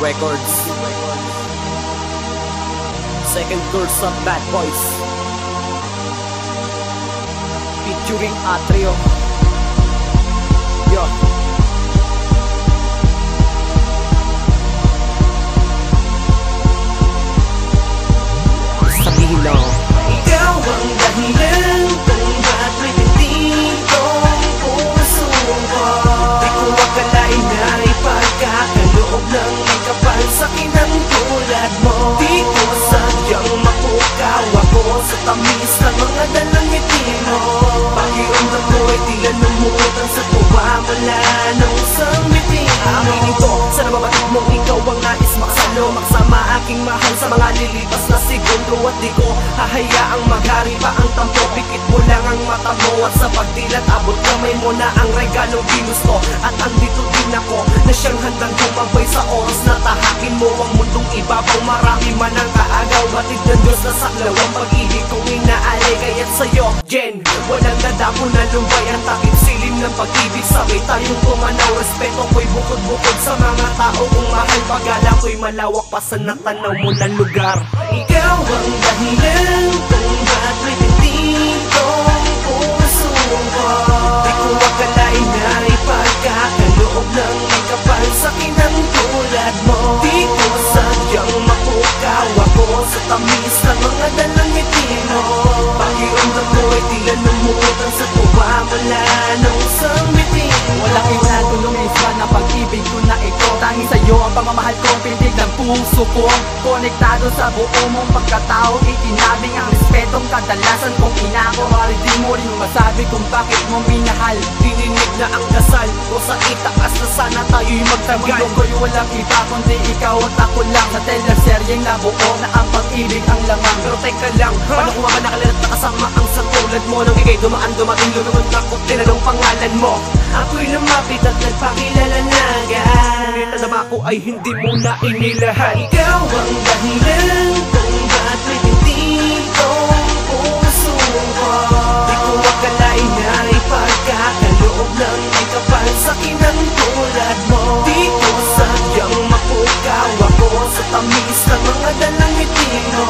Records. Second course of Bad Boys featuring Atrio. Yo. Sabihin lang, ikaw ang dahilan kung bakit hindi kong puso ko. Di ko akalain na ipagkakaloob ng may kapal sa kinang tulad mo. Di ko sadyang mapukaw ako sa tamis ng mga dalang ngiti mo. Pakiramdam ko ay tila lumutang sa tuwa mula nung isang bitin. Aminin ko sa nababatid mong ikaw ang nais makasalo, maksama aking mahal sa mga lilipas na segundo. At di ko hahayaang maghari pa ang tampo. Pikit mo lang ang mata mo at sa pagdilat abot kamay mo na ang regalong ginusto. At andito din ako na siyang handang tumabay sa oras na tahakin mo ang mundong ibabaw. Marami man ang kaagaw, batid ng Diyos na saklaw ang pag-ibig kong inaalay. Kaya't sa'yo, Jen, walang dadapo na lumbay ang takip silim ng pag-ibig. Sabay tayong tumanaw, respeto ko'y bukod-bukod sa mga tao kong mahal. Pagala ko'y malawak pa sa natanaw mo ng lugar. Ikaw ang dahilan kung bakit hindi kong puso ko. Di ko akalain na ipagkakaloob ng may kapal sa kinang tulad mo. Di ko sadyang mapukaw ako sa tamis ng mga dalang ngiti mo. Pakiramdam ko ay tila lumutang sa tuwa mula nung isang bitin. Walang iwan kung lumiswa na pag-ibig ko na ito. Tanging sa'yo ang pamamahal ko, pintig ng puso ko. Konektado sa buo mong pagkatao, itinabing ang respetong kadalasan kong inako. Maaaring di mo rin masabi kung bakit mo minahal. Dininig na ang dasal ko sa itaas na sana tayo'y magtagal. Mundo ko'y walang iba kundi ikaw at ako lang. Sa teleseryeng nabuo na ang pag-ibig ang lamang. Pero teka lang, paano kung ako nakalilat na kasama ang sa tulad mo? Nang ikay dumaan dumating lulunod na ko, tinanong pangalan mo. Ako'y lumapit at nagpakilala na agad. Ngunit nadama ko ay hindi mo na inilahat. Ikaw ang dahilan kung bakit hindi kong puso ko. Di ko akalain na ipagkakaloob ng may kapal sa kinang tulad mo. Di ko sadyang mapukaw ako sa tamis ng mga dalang ngiti mo.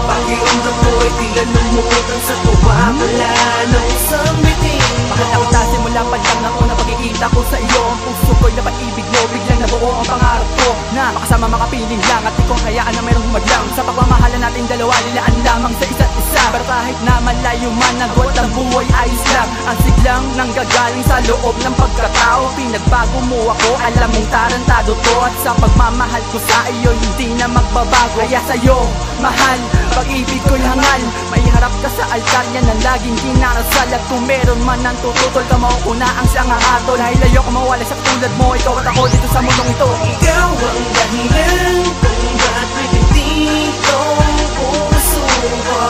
Pakiramdam ko ay tila lumutang sa tuwa mula nung isang bitin mo. Pakita simula pa lang ng unang pagkikita ko sa iyo. Ang puso ko'y napag-ibig mo, biglang nabuo ang pangarap ko na makasama mga piling lang at di ko hayaan na mayroong humadlang. Sa pagmamahala nating dalawa, lilaan lamang sa isa't isa. Pero kahit na malayo man, nagwat ang buhay ayos lang. Ang siglang nanggagaling sa loob ng pagkatao. Pinagbago mo ako, alam mong tarantado to. At sa pagmamahal ko sa iyo, hindi na magbabago. Kaya sa'yo, mahal, pag-ibig ko'y hangal. May harap ka sa altar, yan ang laging kinarasal. At kung meron man ang tututol ka, mauna ang siyang aatol. Dahil ayaw ko mawala sa tulad mo, ikaw at ako dito sa mundong ito. Ikaw ang dahilan kung bakit hindi kong puso ko.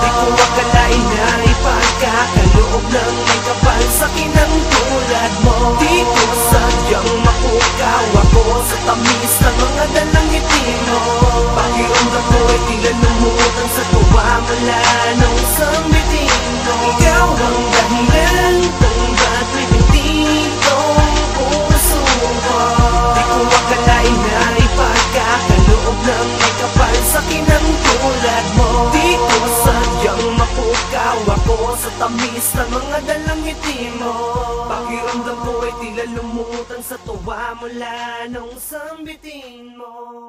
Di ko akalain na ipagkakaloob ng may kapal sa kinang tulad mo. Di ko sadyang mapukaw ako sa tamis ng mga dalang ngiti mo. Pakiramdam ko ay tila lumutang sa tuwa mula nung isang bitin mo. Ikaw ang dahilan kung bakit hindi kong puso ko. Di ko akalain na ipagkakaloob ng may kapal sa kinang tulad mo. Di ko sadyang mapukaw ako sa tamis ng mga dalang ngiti mo. Pakiramdam ko ay tila lumutang sa tuwa mula nung isang bitin mo.